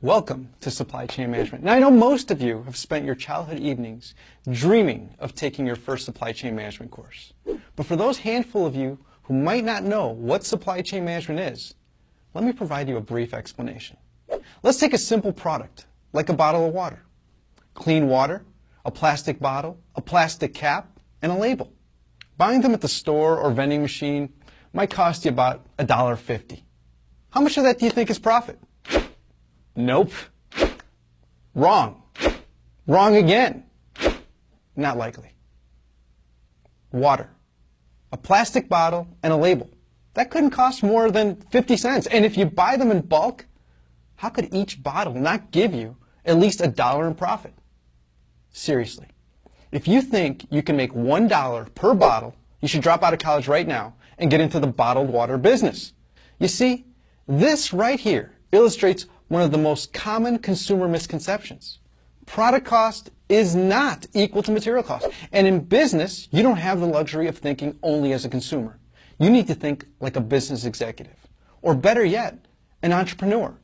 Welcome to Supply Chain Management. Now, I know most of you have spent your childhood evenings dreaming of taking your first supply chain management course. But for those handful of you who might not know what supply chain management is, let me provide you a brief explanation. Let's take a simple product, like a bottle of water. Clean water, a plastic bottle, a plastic cap, and a label. Buying them at the store or vending machine might cost you about $1.50. How much of that do you think is profit? Nope. Wrong. Wrong again. Not likely. Water. A plastic bottle and a label. That couldn't cost more than 50 cents. And if you buy them in bulk, how could each bottle not give you at least $1 in profit? Seriously. If you think you can make $1 per bottle, you should drop out of college right now and get into the bottled water business. You see, this right here illustrates one of the most common consumer misconceptions. Product cost is not equal to material cost. And in business, you don't have the luxury of thinking only as a consumer. You need to think like a business executive, or better yet, an entrepreneur.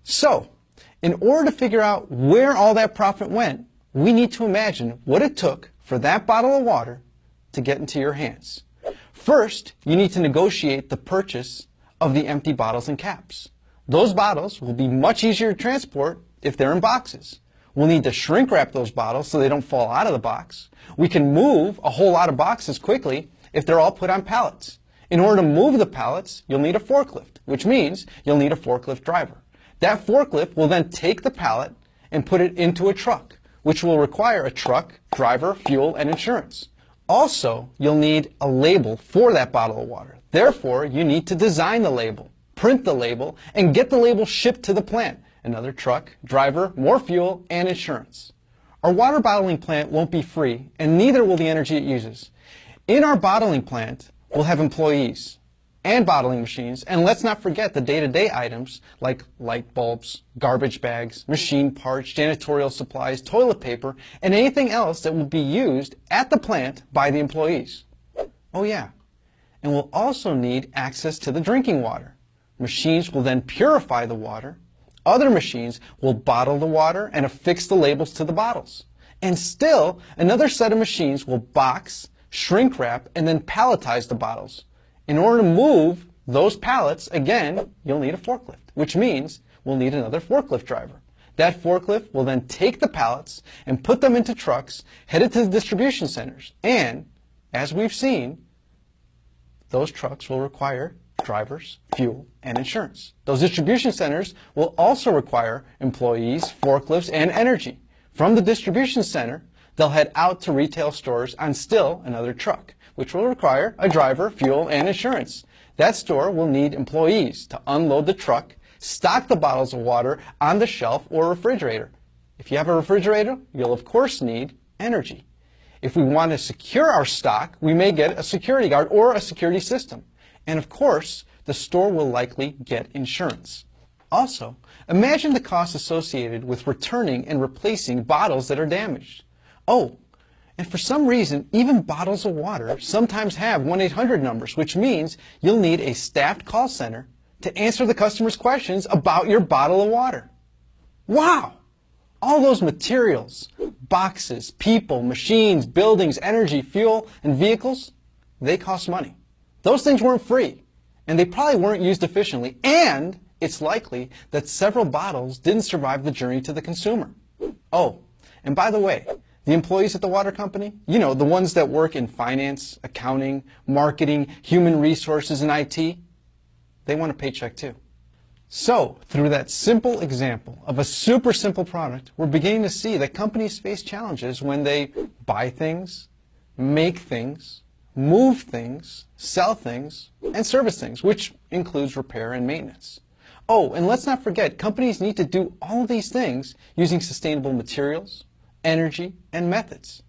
So, in order to figure out where all that profit went, we need to imagine what it took for that bottle of water to get into your hands. First, you need to negotiate the purchase of the empty bottles and caps. Those bottles will be much easier to transport if they're in boxes. We'll need to shrink wrap those bottles so they don't fall out of the box. We can move a whole lot of boxes quickly if they're all put on pallets. In order to move the pallets, you'll need a forklift, which means you'll need a forklift driver. That forklift will then take the pallet and put it into a truck, which will require a truck, driver, fuel, and insurance. Also, you'll need a label for that bottle of water. Therefore, you need to design the label, print the label, and get the label shipped to the plant. Another truck, driver, more fuel, and insurance. Our water bottling plant won't be free, and neither will the energy it uses. In our bottling plant, we'll have employees and bottling machines, and let's not forget the day-to-day items like light bulbs, garbage bags, machine parts, janitorial supplies, toilet paper, and anything else that will be used at the plant by the employees. Oh yeah, and we'll also need access to the drinking water. Machines will then purify the water. Other machines will bottle the water and affix the labels to the bottles. And still, another set of machines will box, shrink wrap, and then palletize the bottles. In order to move those pallets, again, you'll need a forklift, which means we'll need another forklift driver. That forklift will then take the pallets and put them into trucks headed to the distribution centers. And, as we've seen, those trucks will require drivers, fuel, and insurance. Those distribution centers will also require employees, forklifts, and energy. From the distribution center, they'll head out to retail stores on still another truck, which will require a driver, fuel, and insurance. That store will need employees to unload the truck, stock the bottles of water on the shelf or refrigerator. If you have a refrigerator, you'll of course need energy. If we want to secure our stock, we may get a security guard or a security system. And of course, the store will likely get insurance. Also, imagine the costs associated with returning and replacing bottles that are damaged. Oh, and for some reason, even bottles of water sometimes have 1-800 numbers, which means you'll need a staffed call center to answer the customer's questions about your bottle of water. Wow! All those materials, boxes, people, machines, buildings, energy, fuel, and vehicles, they cost money. Those things weren't free, and they probably weren't used efficiently, and it's likely that several bottles didn't survive the journey to the consumer. Oh, and by the way, the employees at the water company, you know, the ones that work in finance, accounting, marketing, human resources, and IT, they want a paycheck too. So, through that simple example of a super simple product, we're beginning to see that companies face challenges when they buy things, make things, move things, sell things, and service things, which includes repair and maintenance. Oh, and let's not forget, companies need to do all of these things using sustainable materials, energy, and methods.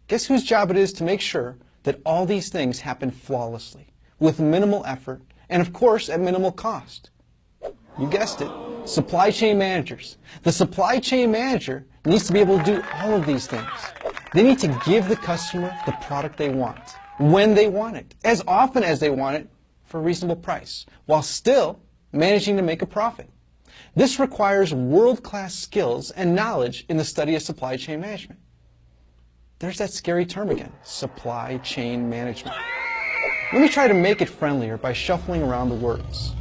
Guess whose job it is to make sure that all these things happen flawlessly, with minimal effort, and of course at minimal cost? You guessed it, supply chain managers. The supply chain manager needs to be able to do all of these things. They need to give the customer the product they want, when they want it, as often as they want it, for a reasonable price, while still managing to make a profit. This requires world-class skills and knowledge in the study of supply chain management. There's that scary term again, supply chain management. Let me try to make it friendlier by shuffling around the words.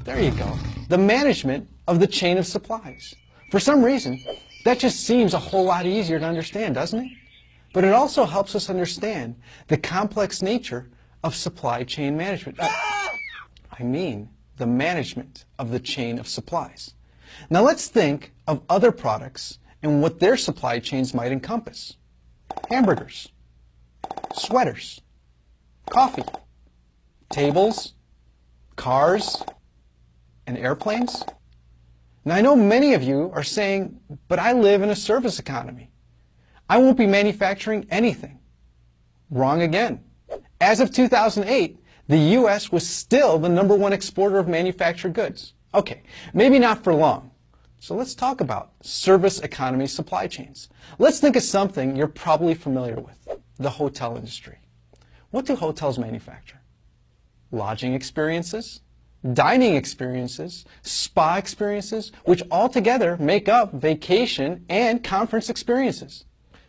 There you go. The management of the chain of supplies. For some reason, that just seems a whole lot easier to understand, doesn't it? But it also helps us understand the complex nature of supply chain management. I mean, the management of the chain of supplies. Now let's think of other products and what their supply chains might encompass. Hamburgers, sweaters, coffee, tables, cars, and airplanes. Now I know many of you are saying, but I live in a service economy. I won't be manufacturing anything. Wrong again. As of 2008, the U.S. was still the #1 exporter of manufactured goods. Okay, maybe not for long. So let's talk about service economy supply chains. Let's think of something you're probably familiar with, the hotel industry. What do hotels manufacture? Lodging experiences, dining experiences, spa experiences, which altogether make up vacation and conference experiences.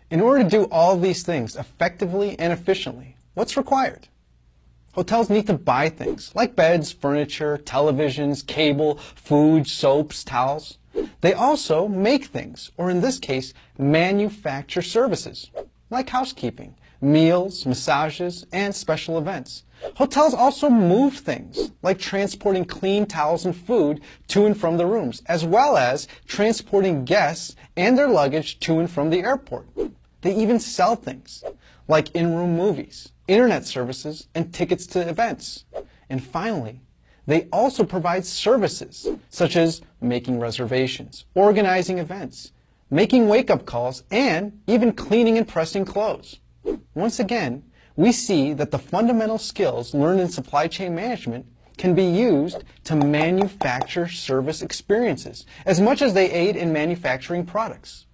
In order to do all these things effectively and efficiently, what's required? Hotels need to buy things like beds, furniture, televisions, cable, food, soaps, towels. They also make things, or in this case, manufacture services, like housekeeping, meals, massages, and special events. Hotels also move things, like transporting clean towels and food to and from the rooms, as well as transporting guests and their luggage to and from the airport. They even sell things, like in-room movies, internet services, and tickets to events. And finally, they also provide services, such as making reservations, organizing events, making wake-up calls, and even cleaning and pressing clothes. Once again, we see that the fundamental skills learned in supply chain management can be used to manufacture service experiences as much as they aid in manufacturing products.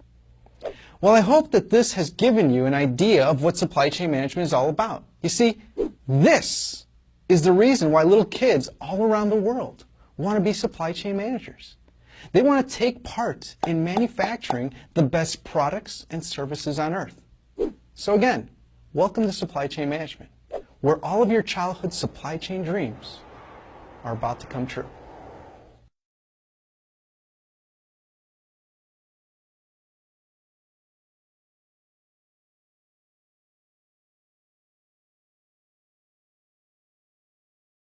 Well, I hope that this has given you an idea of what supply chain management is all about. You see, this is the reason why little kids all around the world want to be supply chain managers. They want to take part in manufacturing the best products and services on earth. So again, welcome to supply chain management, where all of your childhood supply chain dreams are about to come true.